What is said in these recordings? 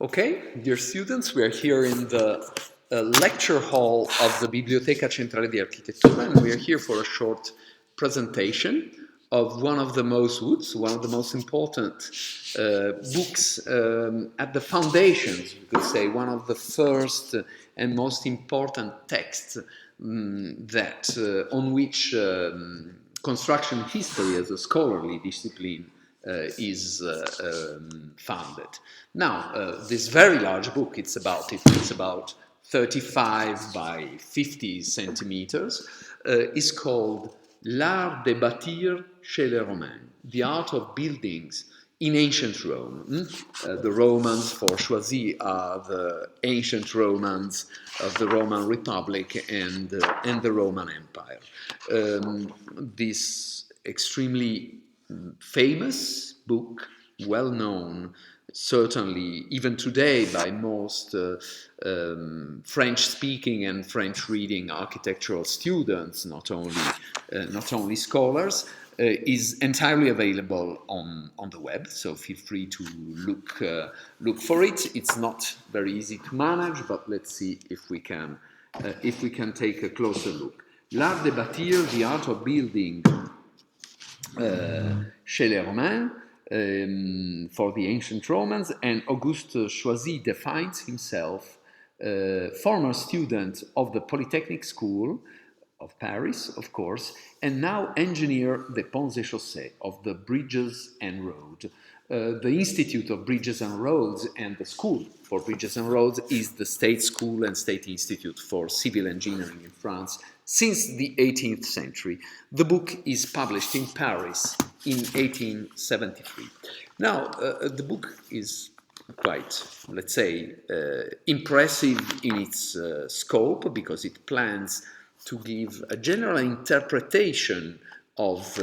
Okay, dear students, we are here in the lecture hall of the Biblioteca Centrale di Architettura, and we are here for a short presentation of one of the most important books at the foundations, we could say, one of the first and most important texts on which construction history as a scholarly discipline is founded. Now, this very large book, it's about 35 by 50 centimeters, is called L'art de bâtir chez les Romains, the art of buildings in ancient Rome. The Romans, for Choisy, are the ancient Romans of the Roman Republic and the Roman Empire. This extremely famous book, well known, certainly even today by most French-speaking and French-reading architectural students, not only scholars, is entirely available on the web. So feel free to look for it. It's not very easy to manage, but let's see if we can take a closer look. L'art de bâtir, the art of building. Chez les Romains, for the ancient Romans, and Auguste Choisy defines himself former student of the Polytechnic School of Paris, of course, and now engineer des Ponts et Chaussées, of the Bridges and Roads. The Institute of Bridges and Roads and the School for Bridges and Roads is the State School and State Institute for Civil Engineering in France since the 18th century. The book is published in Paris in 1873. Now, the book is quite, let's say, impressive in its scope because it plans to give a general interpretation of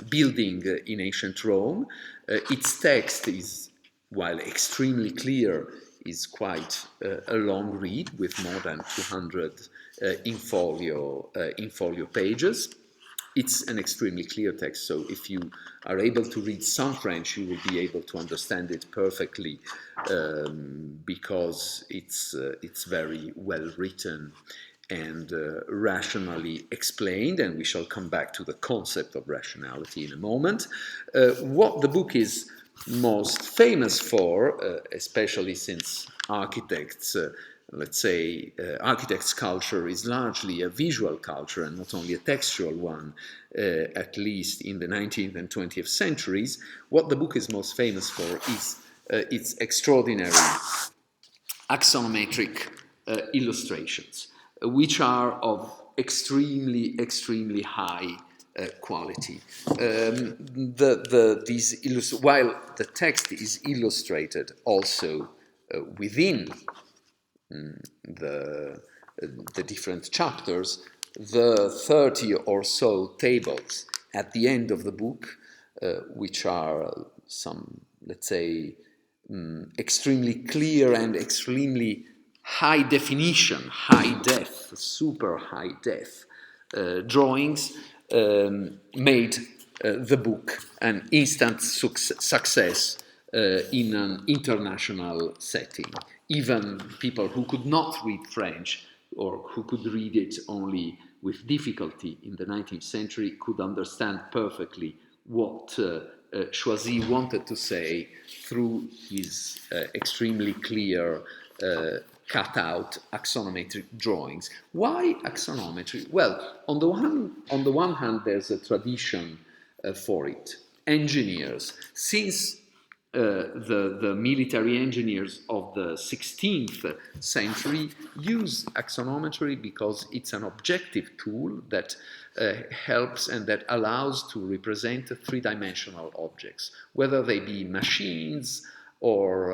building in ancient Rome. Its text is, while extremely clear, is quite a long read with more than 200 in folio pages. It's an extremely clear text, so if you are able to read some French, you will be able to understand it perfectly because it's very well written and rationally explained, and we shall come back to the concept of rationality in a moment. What the book is most famous for, especially since architects, let's say, architect's culture is largely a visual culture and not only a textual one, at least in the 19th and 20th centuries, what the book is most famous for is its extraordinary axonometric illustrations, which are of extremely high quality. While the text is illustrated also within the different chapters, the 30 or so tables at the end of the book, which are some, let's say, extremely clear and extremely high definition, high def, super high def drawings, made the book an instant success in an international setting. Even people who could not read French or who could read it only with difficulty in the 19th century could understand perfectly what Choisy wanted to say through his extremely clear cut-out axonometric drawings. Why axonometry? Well, on the one hand, there's a tradition for it. Engineers, since the military engineers of the 16th century use axonometry because it's an objective tool that helps and that allows to represent three-dimensional objects, whether they be machines or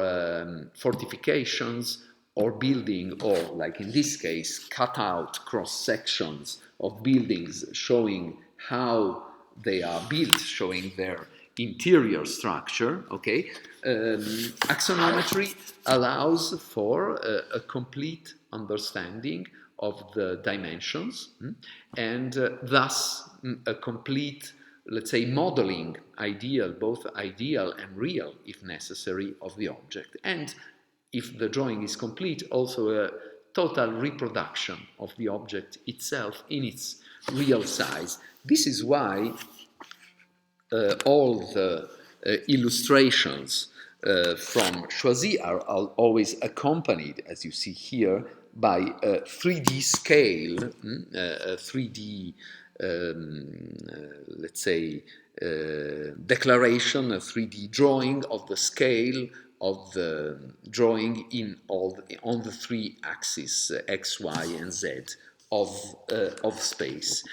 fortifications or building, or like in this case, cut out cross-sections of buildings showing how they are built, showing their interior structure, okay? Axonometry allows for a complete understanding of the dimensions and thus a complete let's say, modeling ideal, both ideal and real, if necessary, of the object. And if the drawing is complete, also a total reproduction of the object itself in its real size. This is why all the illustrations from Choisy are always accompanied, as you see here, by a 3D scale, a 3D, let's say, declaration, a 3D drawing of the scale of the drawing on the three axes, X, Y, and Z, of space.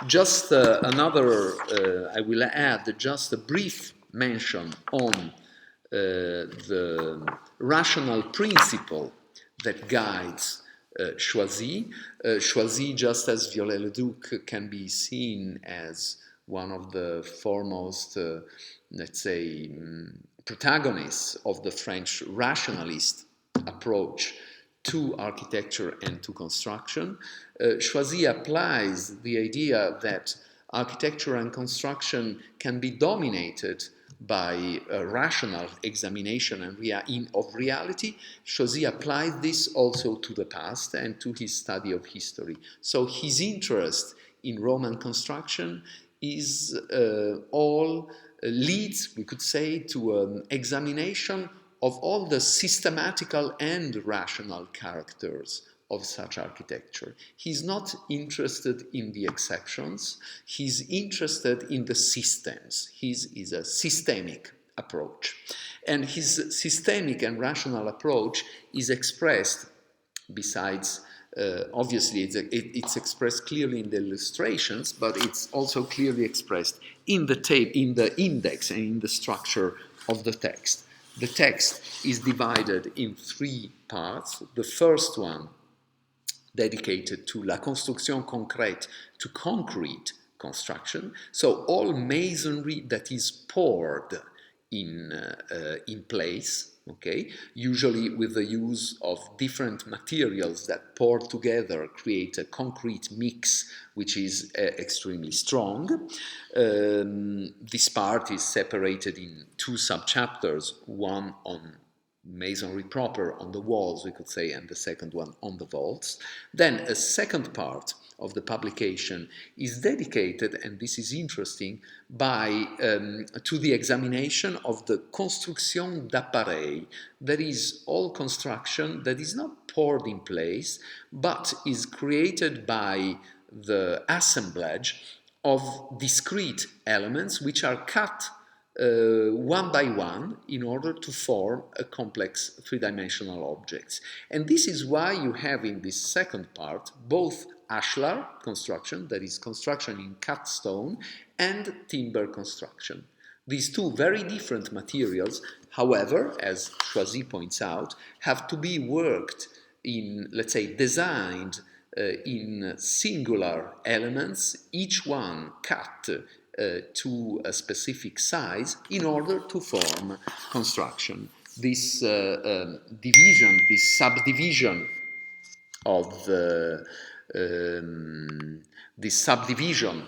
Just I will add just a brief mention on the rational principle that guides Choisy. Choisy, just as Viollet-le-Duc, can be seen as one of the foremost, let's say, protagonists of the French rationalist approach to architecture and to construction. Choisy applies the idea that architecture and construction can be dominated by a rational examination of reality. Choisy applied this also to the past and to his study of history. So his interest in Roman construction is all leads, we could say, to an examination of all the systematical and rational characters of such architecture. He's not interested in the exceptions, he's interested in the systems. His is a systemic approach. And his systemic and rational approach is expressed, besides obviously it's expressed clearly in the illustrations, but it's also clearly expressed in the index and in the structure of the text. The text is divided in three parts. The first one dedicated to la construction concrète, to concrete construction. So all masonry that is poured in place, okay, usually with the use of different materials that pour together create a concrete mix which is extremely strong. This part is separated in two subchapters, one on masonry proper on the walls, we could say, and the second one on the vaults. Then a second part of the publication is dedicated, and this is interesting, to the examination of the construction d'appareil. That is all construction that is not poured in place, but is created by the assemblage of discrete elements which are cut one by one in order to form a complex three-dimensional objects. And this is why you have in this second part both ashlar construction, that is construction in cut stone, and timber construction. These two very different materials, however, as Choisy points out, have to be worked in, let's say, designed in singular elements, each one cut to a specific size in order to form construction. This division, this subdivision of this subdivision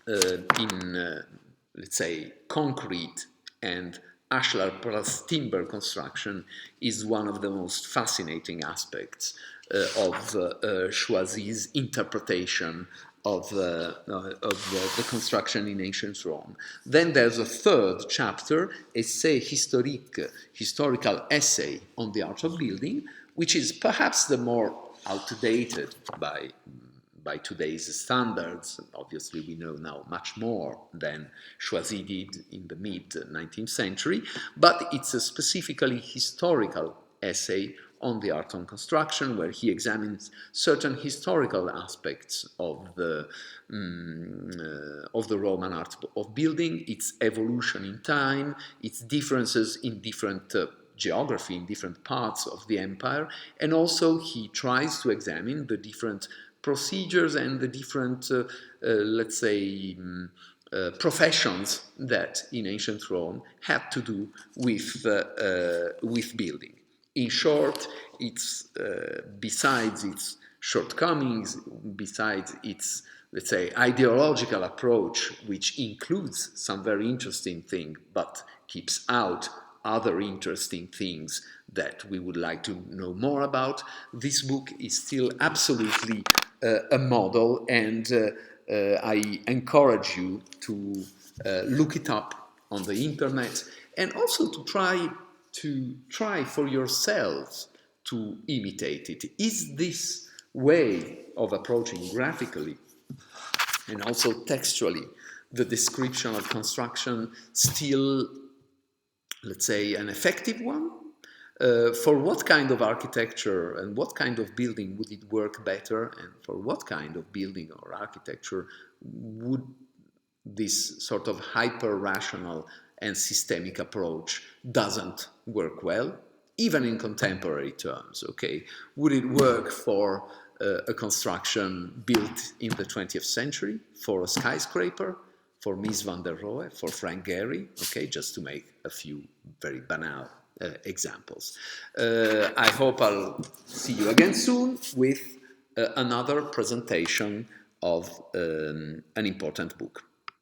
in, let's say, concrete and ashlar plus timber construction is one of the most fascinating aspects of Choisy's interpretation of the construction in ancient Rome. Then there's a third chapter, Essai historique, historical essay on the art of building, which is perhaps the more outdated by today's standards. Obviously, we know now much more than Choisy did in the mid-19th century, but it's a specifically historical essay on the art of construction, where he examines certain historical aspects of the Roman art of building, its evolution in time, its differences in different geography, in different parts of the empire, and also he tries to examine the different procedures and the different, let's say, professions that in ancient Rome had to do with building. In short, it's besides its shortcomings, besides its, let's say, ideological approach, which includes some very interesting things, but keeps out other interesting things that we would like to know more about, this book is still absolutely a model, and I encourage you to look it up on the internet, and also to try for yourselves to imitate it. Is this way of approaching graphically and also textually the description of construction still, let's say, an effective one? For what kind of architecture and what kind of building would it work better, and for what kind of building or architecture would this sort of hyper-rational and systemic approach doesn't work well, even in contemporary terms, okay? Would it work for a construction built in the 20th century, for a skyscraper, for Mies van der Rohe, for Frank Gehry, okay, just to make a few very banal examples. I hope I'll see you again soon with another presentation of an important book.